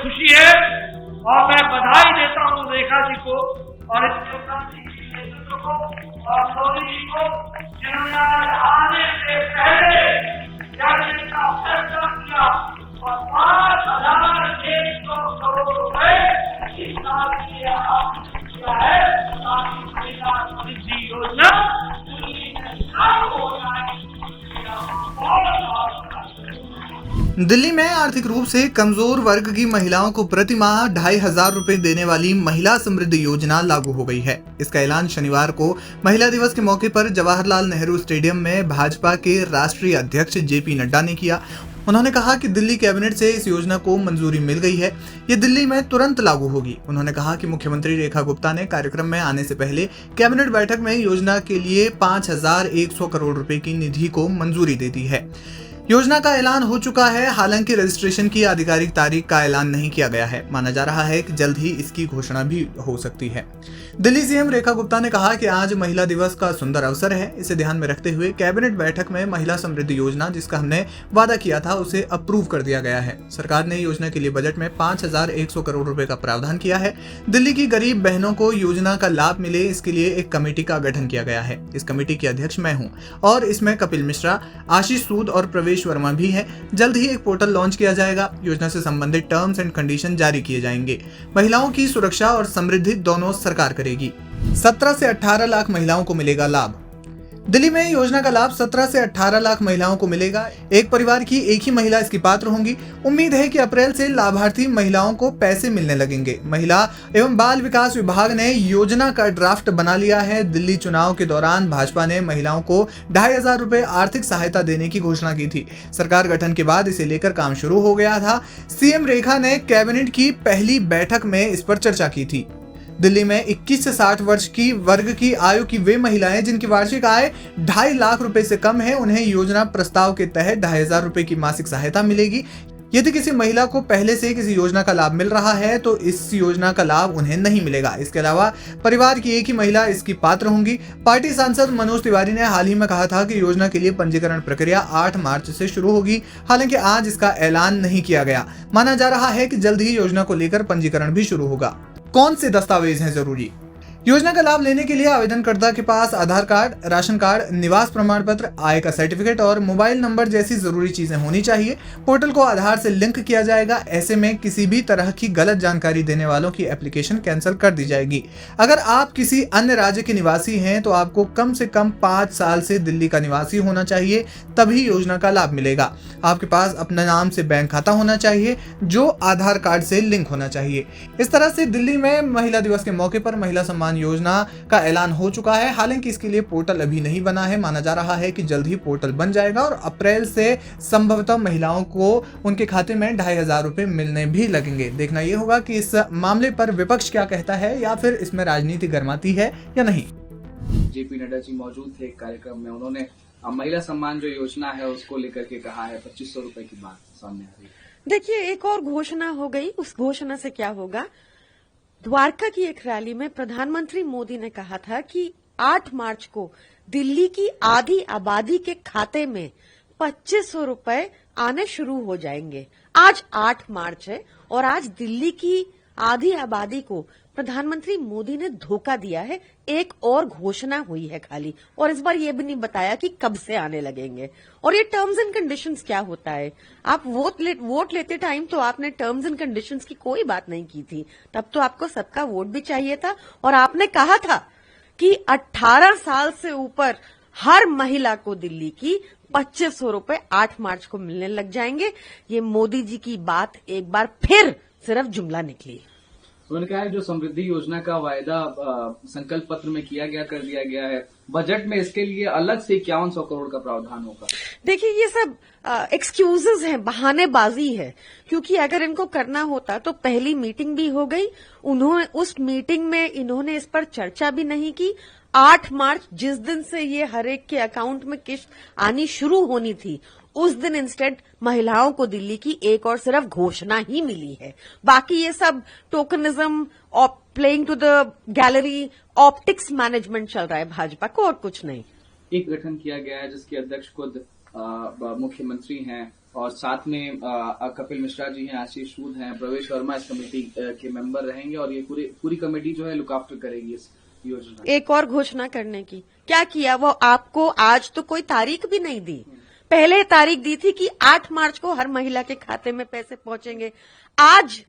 खुशी है और मैं बधाई देता हूँ रेखा जी को और इसके नेतृत्व को और मोदी जी को, जिन्होंने आज आने से पहले कैबिनेट का फैसला किया और 5,100 करोड़ रुपए इस साल के लिए आवंटित किया है ताकि महिला समृद्धि योजना दिल्ली में लागू हो जाए। दिल्ली में आर्थिक रूप से कमजोर वर्ग की महिलाओं को प्रति माह 2,500 रुपए देने वाली महिला समृद्धि योजना लागू हो गई है। इसका ऐलान शनिवार को महिला दिवस के मौके पर जवाहरलाल नेहरू स्टेडियम में भाजपा के राष्ट्रीय अध्यक्ष जेपी नड्डा ने किया। उन्होंने कहा कि दिल्ली कैबिनेट से इस योजना को मंजूरी मिल गई है, ये दिल्ली में तुरंत लागू होगी। उन्होंने कहा कि मुख्यमंत्री रेखा गुप्ता ने कार्यक्रम में आने से पहले कैबिनेट बैठक में योजना के लिए 5,100 करोड़ रुपए की निधि को मंजूरी दे दी है। योजना का ऐलान हो चुका है, हालांकि रजिस्ट्रेशन की आधिकारिक तारीख का ऐलान नहीं किया गया है। माना जा रहा है कि जल्द ही इसकी घोषणा भी हो सकती है। दिल्ली सीएम रेखा गुप्ता ने कहा कि आज महिला दिवस का सुंदर अवसर है। इसे ध्यान में रखते हुए कैबिनेट बैठक में महिला समृद्धि योजना, जिसका हमने वादा किया था, उसे अप्रूव कर दिया गया है। सरकार ने योजना के लिए बजट में 5,100 करोड़ रुपए का प्रावधान किया है। दिल्ली की गरीब बहनों को योजना का लाभ मिले, इसके लिए एक कमेटी का गठन किया गया है। इस कमेटी के अध्यक्ष मैं हूँ और इसमें कपिल मिश्रा, आशीष सूद और प्रवेश वर्मा भी है। जल्द ही एक पोर्टल लॉन्च किया जाएगा। योजना से संबंधित टर्म्स एंड कंडीशन जारी किए जाएंगे। महिलाओं की सुरक्षा और समृद्धि दोनों सरकार करेगी। 17 से 18 लाख महिलाओं को मिलेगा लाभ। दिल्ली में योजना का लाभ 17 से 18 लाख महिलाओं को मिलेगा। एक परिवार की एक ही महिला इसकी पात्र होंगी। उम्मीद है कि अप्रैल से लाभार्थी महिलाओं को पैसे मिलने लगेंगे। महिला एवं बाल विकास विभाग ने योजना का ड्राफ्ट बना लिया है। दिल्ली चुनाव के दौरान भाजपा ने महिलाओं को 2,500 रुपए आर्थिक सहायता देने की घोषणा की थी। सरकार गठन के बाद इसे लेकर काम शुरू हो गया था। सीएम रेखा ने कैबिनेट की पहली बैठक में इस पर चर्चा की थी। दिल्ली में 21 से 60 वर्ष की वर्ग की आयु की वे महिलाएं जिनकी वार्षिक आय 2.5 लाख रुपए से कम है, उन्हें योजना प्रस्ताव के तहत 2,500 रुपए की मासिक सहायता मिलेगी। यदि किसी महिला को पहले से किसी योजना का लाभ मिल रहा है तो इस योजना का लाभ उन्हें नहीं मिलेगा। इसके अलावा परिवार की एक ही महिला इसकी पात्र होंगी। पार्टी सांसद मनोज तिवारी ने हाल ही में कहा था कि योजना के लिए पंजीकरण प्रक्रिया 8 मार्च से शुरू होगी। हालांकि आज इसका ऐलान नहीं किया गया। माना जा रहा है कि जल्द ही योजना को लेकर पंजीकरण भी शुरू होगा। कौन से दस्तावेज हैं जरूरी? योजना का लाभ लेने के लिए आवेदनकर्ता के पास आधार कार्ड, राशन कार्ड, निवास प्रमाण पत्र, आय का सर्टिफिकेट और मोबाइल नंबर जैसी जरूरी चीजें होनी चाहिए। पोर्टल को आधार से लिंक किया जाएगा। ऐसे में किसी भी तरह की गलत जानकारी देने वालों की एप्लीकेशन कैंसिल कर दी जाएगी। अगर आप किसी अन्य राज्य के निवासी हैं तो आपको कम से कम 5 साल से दिल्ली का निवासी होना चाहिए, तभी योजना का लाभ मिलेगा। आपके पास अपने नाम से बैंक खाता होना चाहिए जो आधार कार्ड से लिंक होना चाहिए। इस तरह से दिल्ली में महिला दिवस के मौके पर महिला सम्मान योजना का ऐलान हो चुका है। हालांकि इसके लिए पोर्टल अभी नहीं बना है। माना जा रहा है कि जल्द ही पोर्टल बन जाएगा और अप्रैल से संभवतः महिलाओं को उनके खाते में 2,500 रुपए मिलने भी लगेंगे। देखना यह होगा कि इस मामले पर विपक्ष क्या कहता है या फिर इसमें राजनीति गरमाती है या नहीं। जेपी नड्डा जी मौजूद थे कार्यक्रम में। उन्होंने महिला सम्मान जो योजना है उसको लेकर के कहा है 2,500 रुपए की बात सामने आ रही है। देखिए, एक और घोषणा हो गई। उस घोषणा से क्या होगा? द्वारका की एक रैली में प्रधानमंत्री मोदी ने कहा था कि 8 मार्च को दिल्ली की आधी आबादी के खाते में 2,500 रुपए आने शुरू हो जाएंगे। आज 8 मार्च है और आज दिल्ली की आधी आबादी को प्रधानमंत्री मोदी ने धोखा दिया है। एक और घोषणा हुई है खाली, और इस बार ये भी नहीं बताया कि कब से आने लगेंगे। और ये टर्म्स एंड कंडीशंस क्या होता है? आप वोट लेते टाइम तो आपने टर्म्स एंड कंडीशंस की कोई बात नहीं की थी। तब तो आपको सबका वोट भी चाहिए था और आपने कहा था कि 18 साल से ऊपर हर महिला को दिल्ली की 2,500 रुपए 8 मार्च को मिलने लग जाएंगे। ये मोदी जी की बात एक बार फिर सिर्फ जुमला निकली। उन्होंने कहा है जो समृद्धि योजना का वायदा संकल्प पत्र में किया गया कर दिया गया है, बजट में इसके लिए अलग से 5100 करोड़ का प्रावधान होगा। देखिए, ये सब एक्सक्यूजेस हैं, बहानेबाजी है। क्योंकि अगर इनको करना होता तो पहली मीटिंग भी हो गई। उन्होंने उस मीटिंग में इन्होंने इस पर चर्चा भी नहीं की। 8 मार्च जिस दिन से ये हर एक के अकाउंट में किस्त आनी शुरू होनी थी, उस दिन इंस्टेंट महिलाओं को दिल्ली की एक और सिर्फ घोषणा ही मिली है। बाकी ये सब टोकनिज्म और playing to the gallery, optics management चल रहा है भाजपा को, और कुछ नहीं। एक गठन किया गया है जिसके अध्यक्ष खुद मुख्यमंत्री हैं और साथ में कपिल मिश्रा जी हैं, आशीष सूद हैं, प्रवेश वर्मा इस कमेटी के मेंबर रहेंगे और ये पूरी कमेटी जो है लुक आफ्टर करेगी इस योजना। एक और घोषणा करने की क्या किया वो आपको, आज तो कोई तारीख भी नहीं दी। पहले तारीख दी थी कि 8 मार्च को हर महिला के खाते में पैसे पहुंचेंगे। आज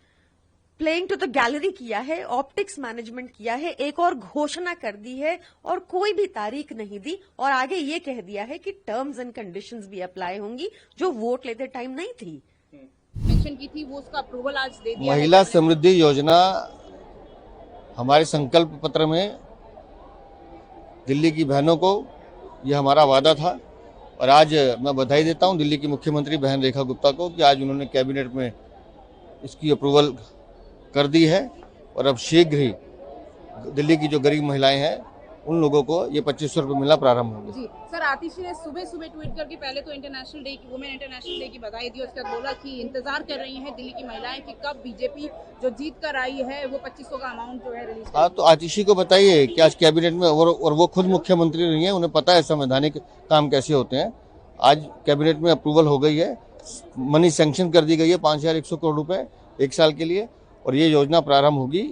प्लेइंग टू द गैलरी किया है, ऑप्टिक्स मैनेजमेंट किया है, एक और घोषणा कर दी है और कोई भी तारीख नहीं दी और आगे ये कह दिया है कि टर्म्स एंड कंडीशंस भी अप्लाई होंगी जो वोट लेते टाइम नहीं थी। मेंशन की थी वो उसका अप्रूवल आज दे दिया। महिला समृद्धि योजना हमारे संकल्प पत्र में दिल्ली की बहनों को यह हमारा वादा था और आज मैं बधाई देता हूं दिल्ली की मुख्यमंत्री बहन रेखा गुप्ता को कि आज उन्होंने कैबिनेट में इसकी अप्रूवल कर दी है और अब शीघ्र ही दिल्ली की जो गरीब महिलाएं हैं उन लोगों को ये 2500 रुपये मिलना प्रारंभ होंगे। जी सर, आतिशी ने सुबह ट्वीट करके पहले तो इंटरनेशनल डे की, वुमेन इंटरनेशनल डे की बधाई दी। उसके बाद बोला कि इंतजार कर रही हैं दिल्ली की महिलाएं कि कब बीजेपी जो जीत कर आई है वो 2500 का अमाउंट जो है रिलीज। हाँ, तो आतिशी को बताइए कि आज कैबिनेट में और वो खुद मुख्यमंत्री रही है, उन्हें पता है संवैधानिक काम कैसे होते हैं। आज कैबिनेट में अप्रूवल हो गई है, मनी सैंक्शन कर दी गई है 5100 करोड़ रुपए 1 साल के लिए और ये योजना प्रारंभ होगी,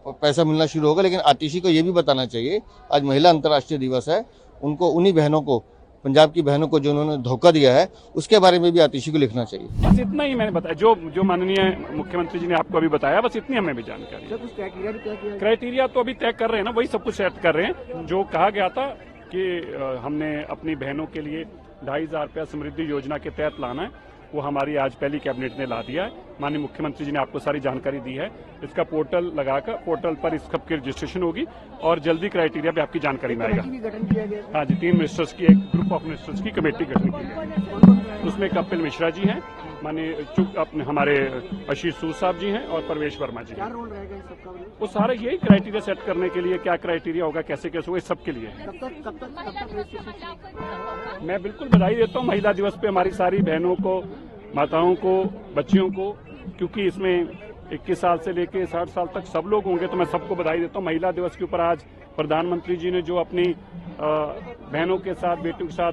पैसा मिलना शुरू होगा। लेकिन आतिशी को ये भी बताना चाहिए आज महिला अंतर्राष्ट्रीय दिवस है, उनको उन्हीं बहनों को, पंजाब की बहनों को जो उन्होंने धोखा दिया है उसके बारे में भी आतिशी को लिखना चाहिए। बस इतना ही मैंने बताया, जो माननीय मुख्यमंत्री जी ने आपको अभी बताया, बस इतनी हमें भी जानकारी। क्राइटेरिया तो अभी तय कर रहे हैं ना, वही सब कुछ सेट कर रहे हैं। जो कहा गया था कि हमने अपनी बहनों के लिए 2500 रुपया समृद्धि योजना के तहत लाना है, वो हमारी आज पहली कैबिनेट ने ला दिया है। माननीय मुख्यमंत्री जी ने आपको सारी जानकारी दी है। इसका पोर्टल लगाकर पोर्टल पर इस सब की रजिस्ट्रेशन होगी और जल्दी क्राइटेरिया भी आपकी जानकारी में आएगा। हाँ जी, 3 मिनिस्टर्स की, एक ग्रुप ऑफ मिनिस्टर्स की कमेटी गठन की है। उसमें कपिल मिश्रा जी हैं, माननीय अपने हमारे आशीष सूद साहब जी हैं और प्रवेश वर्मा जी हैं। वो सारे यही क्राइटेरिया सेट करने के लिए, क्या क्राइटेरिया होगा, कैसे कैसे होगा, सबके लिए। मैं बिल्कुल बधाई देता हूँ महिला दिवस पे हमारी सारी बहनों को, माताओं को, बच्चियों को, क्योंकि इसमें 21 साल से लेकर 60 साल तक सब लोग होंगे, तो मैं सबको बधाई देता हूँ। महिला दिवस के ऊपर आज प्रधानमंत्री जी ने जो अपनी बहनों के साथ, बेटियों के साथ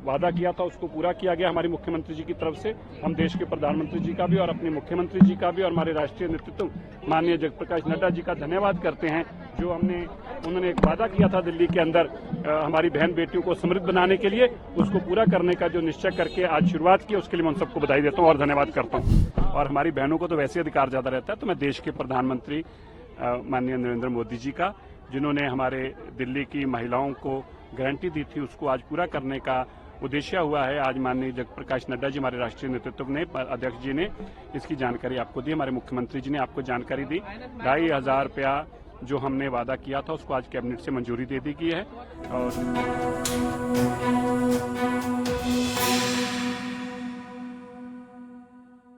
वादा किया था उसको पूरा किया गया हमारे मुख्यमंत्री जी की तरफ से। हम देश के प्रधानमंत्री जी का भी और अपने मुख्यमंत्री जी का भी और हमारे राष्ट्रीय नेतृत्व माननीय जगत प्रकाश नड्डा जी का धन्यवाद करते हैं। जो उन्होंने एक वादा किया था दिल्ली के अंदर हमारी बहन बेटियों को समृद्ध बनाने के लिए, उसको पूरा करने का जो निश्चय करके आज शुरुआत की, उसके लिए मैं उन सबको बधाई देता हूँ और धन्यवाद करता हूँ। और हमारी बहनों को तो वैसे अधिकार ज्यादा रहता है, तो मैं देश के प्रधानमंत्री माननीय नरेंद्र मोदी जी का, जिन्होंने हमारे दिल्ली की महिलाओं को गारंटी दी थी, उसको आज पूरा करने का उद्देश्य हुआ है। आज माननीय जगत प्रकाश नड्डा जी, हमारे राष्ट्रीय नेतृत्व ने, अध्यक्ष जी ने इसकी जानकारी आपको दी, हमारे मुख्यमंत्री जी ने आपको जानकारी दी। 2500 रुपया जो हमने वादा किया था उसको आज कैबिनेट से मंजूरी दे दी गई है और